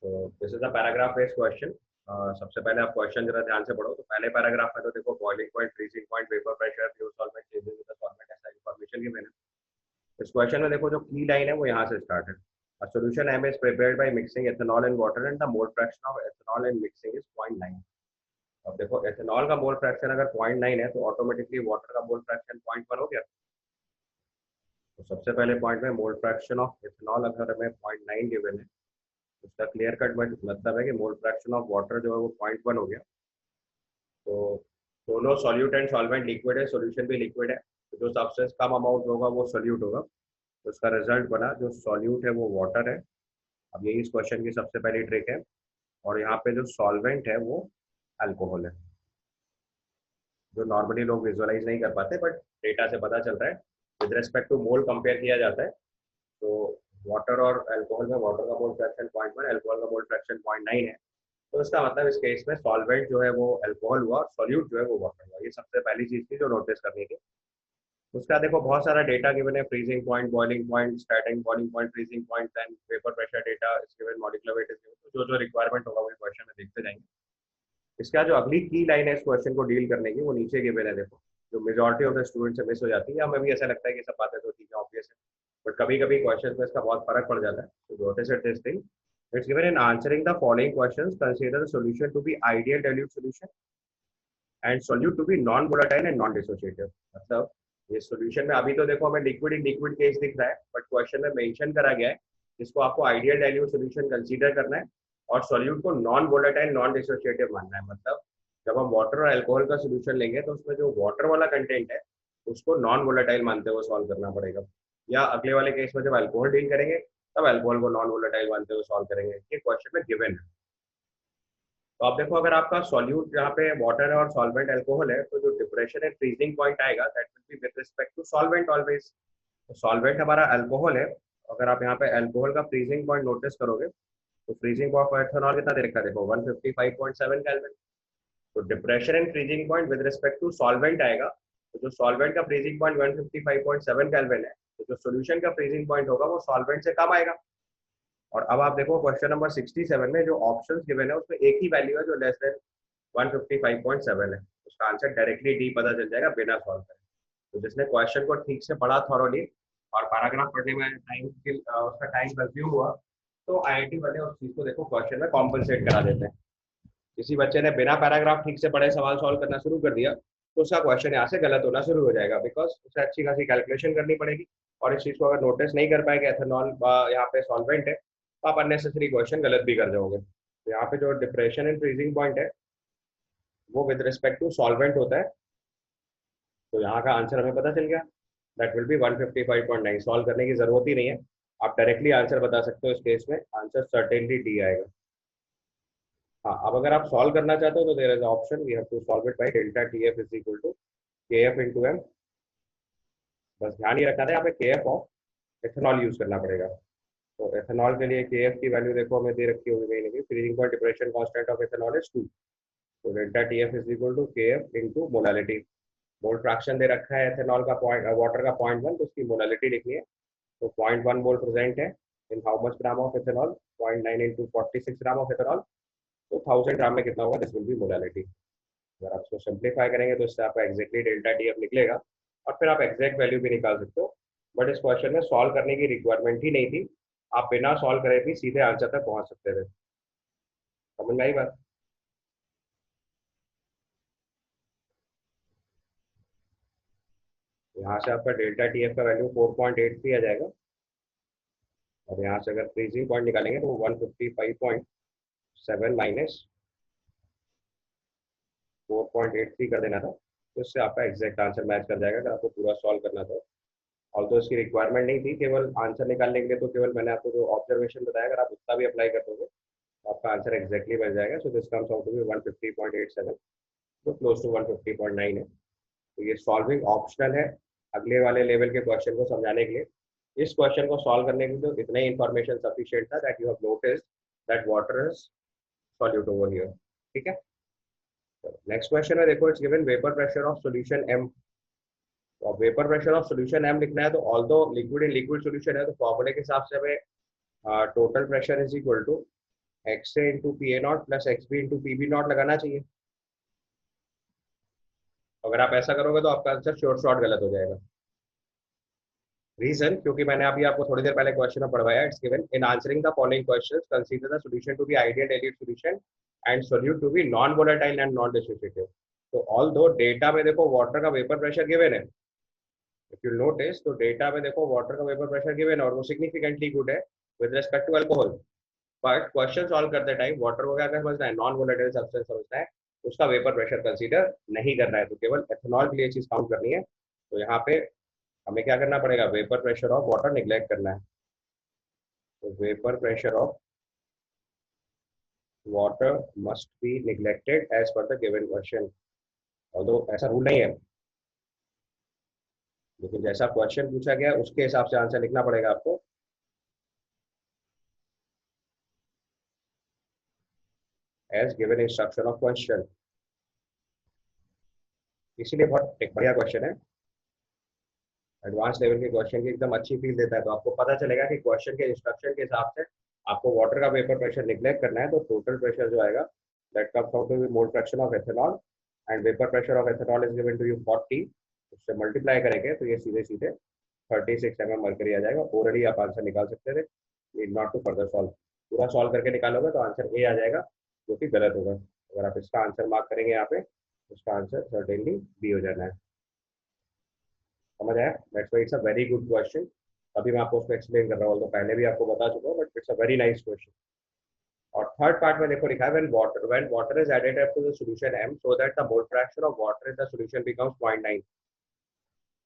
तो this is a paragraph based question. सबसे पहले आप क्वेश्चन जरा ध्यान से पढ़ो। तो पहले पैराग्राफ में तो देखो boiling point, freezing point, vapour pressure, fuel solvent, changes in the solvent, ऐसा इंफॉर्मेशन गिवन है। इस क्वेश्चन में देखो जो की लाइन है वो यहाँ से स्टार्ट है। A solution M is prepared by mixing ethanol and water and the mole fraction of ethanol in mixing is 0.9। अब देखो एथेनॉल का मोल फ्रैक्शन अगर 0.9 है तो ऑटोमेटिकली वाटर का मोल फ्रैक्शन 0.1 हो गया। तो सबसे पहले पॉइंट में मोल फ्रैक्शन ऑफ एथेनॉल अगर हमें 0.9 गिवन है, उसका क्लियर कट मतलब है कि मोल फ्रैक्शन ऑफ वाटर जो है वो 0.1 हो गया। तो दोनों सॉल्यूट एंड सॉल्वेंट लिक्विड है, सॉल्यूशन भी लिक्विड है, तो जो सब्सटेंस कम अमाउंट होगा वो सॉल्यूट होगा। तो उसका रिजल्ट बना जो सॉल्यूट है वो वाटर है। अब यही इस क्वेश्चन की सबसे पहली ट्रिक है। और यहाँ पे जो सॉल्वेंट है वो अल्कोहल है, जो नॉर्मली लोग विजुअलाइज नहीं कर पाते बट डेटा से पता चल रहा है। With respect to mole compare किया जाता है, तो वाटर और अल्कोहल में वाटर का मोल फ्रैक्शन 0.1, अल्कोहल का मोल फ्रैक्शन 0.9 है। तो इसका मतलब इस केस में सॉल्वेंट जो है वो अल्कोहल हुआ, सॉल्यूट जो है वो वाटर हुआ। ये सबसे पहली चीज थी जो नोटिस करनी थी। उसका देखो बहुत सारा डेटा गिवन है, freezing point, boiling point, starting boiling point, freezing point, then vapour pressure data is given, molecular weight is given. तो जो जो रिक्वायरमेंट होगा वही क्वेश्चन में देखते जाएंगे। इसका जो अगली की लाइन है इस क्वेश्चन को डील करने की वो नीचे गिवन है। देखो जो मेजॉरिटी ऑफ द स्टूडेंट से मिस हो जाती है, या हमें भी ऐसा लगता है कि सब बातें तो ठीक है, ऑब्वियस है, बट कभी कभी क्वेश्चन में इसका बहुत फर्क पड़ जाता है। तो notice it this thing, it's given in answering the following questions consider the solution to be ideal dilute solution and solute to be non volatile and non dissociative. मतलब ये सॉल्यूशन में अभी तो देखो हमें लिक्विड इन लिक्विड केस दिख रहा है, बट क्वेश्चन में मेंशन करा गया है जिसको आपको आइडियल डाइल्यूट सॉल्यूशन कंसीडर करना है और सॉल्यूट को नॉन वोलेटाइल नॉन डिसोसिएटिव मानना है। मतलब जब हम वाटर और अल्कोहल का सॉल्यूशन लेंगे तो उसमें जो वाटर वाला कंटेंट है उसको नॉन वोलेटाइल मानते हुए सॉल्व करना पड़ेगा, या अगले वाले केस में जब अल्कोहल डील करेंगे तब अल्कोहल को नॉन वोलेटाइल मानते हुए सॉल्व करेंगे। ये क्वेश्चन में गिवन है। तो आप देखो अगर आपका सॉल्यूट यहाँ पे वाटर है और सॉल्वेंट अल्कोहल है, तो जो डिप्रेशन एंड फ्रीजिंग पॉइंट आएगा that will be with respect to solvent always. तो सॉल्वेंट हमारा अल्कोहल है, अगर आप यहाँ पे अल्कोहल का फ्रीजिंग पॉइंट नोटिस करोगे तो फ्रीजिंग पॉइंट फॉर एथेनॉल कितना दे रखा है, देखो 155.7 केल्विन। तो depression and freezing point with respect to solvent आएगा, तो जो सॉल्वेंट का फ्रीजिंग पॉइंट 155.7 केल्विन है, तो जो सॉल्यूशन का फ्रीजिंग पॉइंट होगा वो सॉल्वेंट से कम आएगा। और अब आप देखो क्वेश्चन नंबर 67 में जो ऑप्शंस गिवन है उसमें एक ही वैल्यू है जो लेस देन 155.7 है। उसका आंसर डायरेक्टली डी पता चल जाएगा बिना सॉल्व करें। तो जिसने क्वेश्चन को ठीक से पढ़ा थॉरोली और पैराग्राफ पढ़ने में उसका टाइम कंज्यूम हुआ, तो आईआईटी वाले उस चीज को देखो क्वेश्चन में कॉम्पनसेट करा देते हैं। किसी बच्चे ने बिना पैराग्राफ ठीक से पढ़े सवाल सॉल्व करना शुरू कर दिया तो उसका क्वेश्चन यहाँ से गलत होना शुरू हो जाएगा, बिकॉज उसे अच्छी खासी कैलकुलेशन करनी पड़ेगी। और इस चीज को अगर नोटिस नहीं कर पाएगा एथेनॉल यहाँ पे सॉल्वेंट है, तो आप अननेसेसरी क्वेश्चन गलत भी कर जाओगे। तो यहाँ पे जो डिप्रेशन एंड फ्रीजिंग पॉइंट है वो विद रिस्पेक्ट टू सॉल्वेंट होता है। तो यहाँ का आंसर हमें पता चल गया, दैट विल बी 155.9। सॉल्व करने की जरूरत ही नहीं है, आप डायरेक्टली आंसर बता सकते हो। इस केस में आंसर सर्टेनली डी आएगा। हाँ, अब अगर आप सॉल्व करना चाहते हो तो there is option, we have to solve it by delta TF is equal to KF into M. बस ध्यान ये रखना था यहाँ पे केएफ ऑफ एथेनॉल यूज करना पड़ेगा। तो एथेनॉल के लिए केएफ की वैल्यू देखो हमें दे रखी होगी कहीं ना कहीं, freezing point depression constant of ethanol is 2। तो delta TF is equal to KF into molality. Mole fraction दे रखा है एथेनॉल का पॉइंट, वाटर का 0.1, तो उसकी मोलालिटी लिखनी है। तो 0.1 मोल प्रेजेंट है in how much gram of ethanol, 0.9 into 46 gram of ethanol, तो 1000 ग्राम में कितना होगा, दिस विल बी मोलालिटी। अगर आप इसको सिंप्लीफाई करेंगे तो इससे आपका एग्जैक्टली डेल्टा टीएफ निकलेगा और फिर आप एग्जैक्ट वैल्यू भी निकाल सकते हो। बट इस क्वेश्चन में सॉल्व करने की रिक्वायरमेंट ही नहीं थी, आप बिना सॉल्व करे भी सीधे आंसर तक पहुंच सकते थे। समझ में आई बात? यहाँ से आपका डेल्टा टीएफ का वैल्यू 4.83 आ जाएगा, और यहाँ से अगर फ्रीजिंग पॉइंट निकालेंगे तो 155.7 माइनस 4.83 कर देना था, तो इससे आपका एग्जैक्ट आंसर मैच कर जाएगा अगर आपको पूरा सॉल्व करना था। और तो इसकी रिक्वायरमेंट नहीं थी, केवल आंसर निकालने के लिए तो केवल मैंने आपको जो ऑब्जर्वेशन बताया अगर आप उतना भी अप्लाई कर दोगे तो आपका आंसर एग्जैक्टली बन जाएगा। So this comes out to be 150.87, तो क्लोज टू 150.9 है। तो ये सॉल्विंग ऑप्शनल है अगले वाले लेवल के क्वेश्चन को समझाने के लिए। इस क्वेश्चन को सॉल्व करने के लिए तो इतना ही इन्फॉर्मेशन सफिशिएंट था that you have noticed that water is solute over here. ठीक है, नेक्स्ट क्वेश्चन है, देखो it's given vapour pressure of solution M. तो vapour pressure of solution M लिखना है, तो although liquid in liquid solution है तो फॉर्मूले के हिसाब से हमें total pressure is equal to X A into P A not plus X B into P B not लगाना चाहिए। अगर आप ऐसा करोगे तो आपका आंसर शॉर्ट शॉर्ट गलत हो जाएगा। रीजन, क्योंकि मैंने अभी आपको थोड़ी देर पहले क्वेश्चन में पढ़वाया, it's given in answering the following questions consider the solution to be ideal dilute solution and solute to be non volatile and non dissociative. तो ऑल दो डेटा में देखो वाटर का वेपर प्रेशर गिवन है, if you notice तो data में देखो water का vapour pressure given है और वो सिग्निफिकेंटली गुड है with respect to alcohol. But question solve करते टाइम वाटर को क्या समझना है, नॉन वोलेटाइल सब्सटेंस समझना है, उसका वेपर प्रेशर कंसीडर नहीं करना है, तो केवल एथेनॉल के लिए चीज काउंट करनी है। तो यहाँ पे हमें क्या करना पड़ेगा, vapour pressure of water neglect करना है। तो vapour pressure of water must be neglected as per the given question. और तो ऐसा रूल नहीं है, लेकिन जैसा क्वेश्चन पूछा गया उसके हिसाब से आंसर लिखना पड़ेगा आपको। As given instruction of question, इसीलिए बहुत एक बढ़िया क्वेश्चन है, एडवांस लेवल के क्वेश्चन की एकदम अच्छी फील देता है। तो आपको पता चलेगा कि क्वेश्चन के इंस्ट्रक्शन के हिसाब से आपको वाटर का वेपर प्रेशर निग्लेक्ट करना है, तो टोटल प्रेशर जो आएगा that comes out to be mole fraction of ethanol and vapour pressure of ethanol is given to you 40, उससे मल्टीप्लाई करेंगे तो ये सीधे सीधे 36 mm मरकरी आ जाएगा। ओरली आप आंसर निकाल सकते थे, need not to further solve. पूरा सॉल्व करके निकालोगे तो आंसर ए आ जाएगा, जो कि गलत होगा। अगर आप इसका आंसर मार्क करेंगे यहाँ पे, उसका आंसर सर्टेनली बी हो जाना है। समझ आया? That's why it's a very good question. अभी मैं आपको उसको एक्सप्लेन कर रहा हूँ, तो पहले भी आपको बता चुका हूँ, but it's a very nice question. और थर्ड पार्ट में देखो लिखा है when water is added up to the solution m so that the mole fraction of water in the solution becomes 0.9।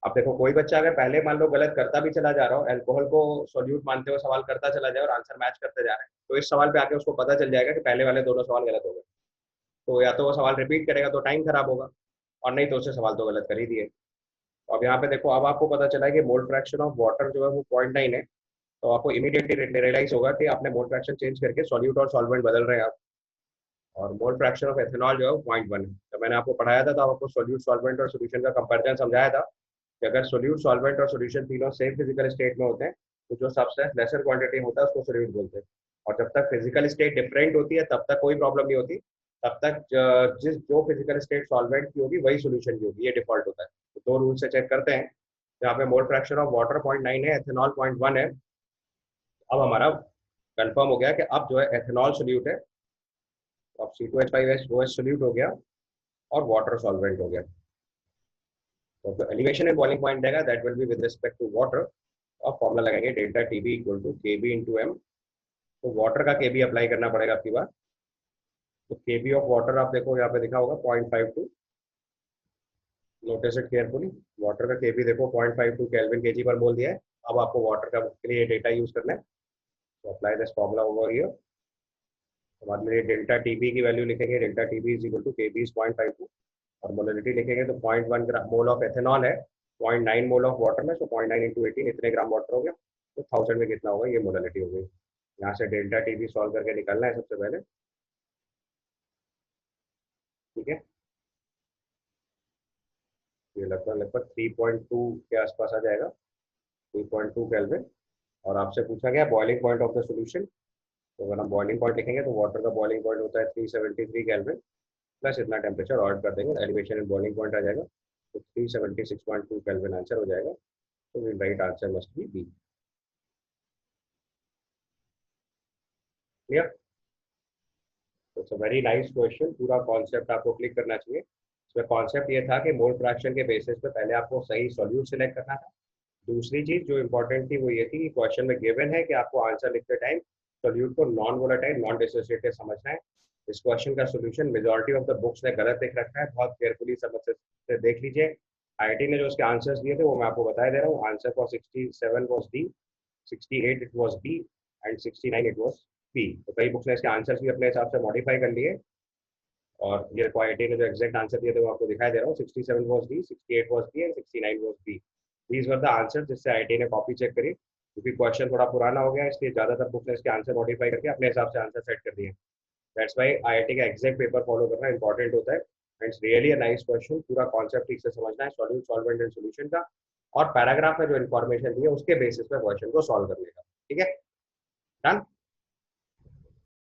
अब देखो कोई बच्चा अगर पहले मान लो गलत करता भी चला जा रहा हो, अल्कोहल को सोल्यूट मानते हुए सवाल करता चला जाए और आंसर मैच करते जा रहे हैं, तो इस सवाल पे आके उसको पता चल जाएगा कि पहले वाले दोनों सवाल गलत हो गए। तो या तो वो सवाल रिपीट करेगा तो टाइम खराब होगा, और नहीं तो उससे सवाल तो गलत कर ही दिए। अब यहाँ पे देखो, अब आपको पता चला है कि मोल फ्रैक्शन ऑफ वाटर जो है वो 0.9 है, तो आपको इमीडिएटली रियलाइज होगा कि आपने मोल फ्रैक्शन चेंज करके सॉल्यूट और सॉल्वेंट बदल रहे हैं आप। और मोल फ्रैक्शन ऑफ एथेनॉल जो है 0.1 है। तो मैंने आपको पढ़ाया था, तो आपको सॉल्यूट सॉल्वेंट और सॉल्यूशन का कंपैरिजन समझाया था कि अगर सॉल्यूट सॉल्वेंट और सॉल्यूशन तीनों सेम फिजिकल स्टेट में होते हैं, तो जो सब्सटेंस लेसर क्वांटिटी होता है उसको सॉल्यूट बोलते हैं। और जब तक फिजिकल स्टेट डिफरेंट होती है तब तक कोई प्रॉब्लम नहीं होती, तब तक जो फिजिकल स्टेट सॉल्वेंट की होगी वही सॉल्यूशन की होगी, ये डिफॉल्ट होता है। तो दो रूल से चेक करते हैं। यहाँ पे मोल फ्रैक्शन ऑफ वाटर 0.9 है, एथेनॉल 0.1 है। अब हमारा कंफर्म हो गया कि अब जो है एथेनॉल सोल्यूट है, अब C2H5OH सोल्यूट हो गया और वाटर सॉल्वेंट हो गया। तो एलिवेशन एंड बॉइलिंग पॉइंट देगा, that will be with respect to water. और फॉर्मूला लगाएंगे delta TB equal to KB into M. तो वाटर का केबी अप्लाई करना पड़ेगा आपकी बार। तो केबी ऑफ वाटर आप देखो यहाँ पे दिखा होगा 0.52, नोटिस इट केयरफुली। वाटर का केबी देखो 0.52 केल्विन केजी पर मोल दिया है। अब आपको वाटर का के लिए डेटा यूज करना है, तो apply this formula over here. तो बाद में डेल्टा टीबी की वैल्यू लिखेंगे, delta TB is equal to KB is 0.52, और मोलरिटी लिखेंगे तो 0.1 मोल ऑफ एथेनॉल है, 0.9 मोल ऑफ वाटर में, तो 0.9 इंटू 18 इतने ग्राम वाटर हो गया। तो 1000 में कितना होगा, ये मोलरिटी हो गई। यहाँ से डेल्टा टीबी सॉल्व करके निकालना है सबसे पहले, ठीक है। ये लगभग लगभग 3.2 के आसपास आ जाएगा, 3.2 केल्विन। और आपसे पूछा गया boiling point of the solution, तो अगर हम बॉइलिंग पॉइंट लिखेंगे तो वाटर का बॉइलिंग पॉइंट होता है 373 केल्विन प्लस इतना टेम्परेचर और कर देंगे, एलिवेशन एंड बॉइलिंग पॉइंट आ जाएगा, तो 376.2 केल्विन आंसर हो जाएगा। तो right answer must be B. Clear? It's a very nice question. पूरा कॉन्सेप्ट आपको क्लिक करना चाहिए। इसमें कॉन्सेप्ट ये था कि मोल फ्रैक्शन के बेसिस पे पहले आपको सही सॉल्यूट सिलेक्ट करना था। दूसरी चीज जो इंपॉर्टेंट थी वो ये थी कि क्वेश्चन में गिवन है कि आपको आंसर लिखते टाइम सॉल्यूट को नॉन वोलेटाइल नॉन डिसोसिएटिव समझना है। इस क्वेश्चन का solution majority of the books ने गलत लिख रखा है, बहुत केयरफुली समझ से देख लीजिए। आईआईटी ने जो उसके आंसर्स दिए थे वो मैं आपको बता दे रहा हूँ। Answer for 67 was D, 68 it was B and 69 it was P. तो कई बुक्स ने इसके आंसर्स भी अपने हिसाब से मॉडिफाई कर लिए, और ये आईआईटी ने जो एग्जैक्ट आंसर दिए थे वो आपको दिखाई दे रहा हूँ। 67 was D, 68 was B and 69 was B. These were the answer जिससे आईआईटी ने कॉपी चेक करी, क्योंकि क्वेश्चन थोड़ा पुराना हो गया इसलिए ज्यादातर बुक ने इसके आंसर मॉडिफाई करके अपने हिसाब से आंसर सेट कर दिए। दैट्स व्हाई आईआईटी का एग्जैक्ट पेपर फॉलो करना इंपॉर्टेंट होता है। And it's really a nice question. पूरा कॉन्सेप्ट ठीक से समझना है सॉल्यूट सॉल्वेंट एंड सॉल्यूशन का, और पैराग्राफ में जो इन्फॉर्मेशन दी है उसके बेसिस पे क्वेश्चन को सॉल्व करने का, ठीक है। डन।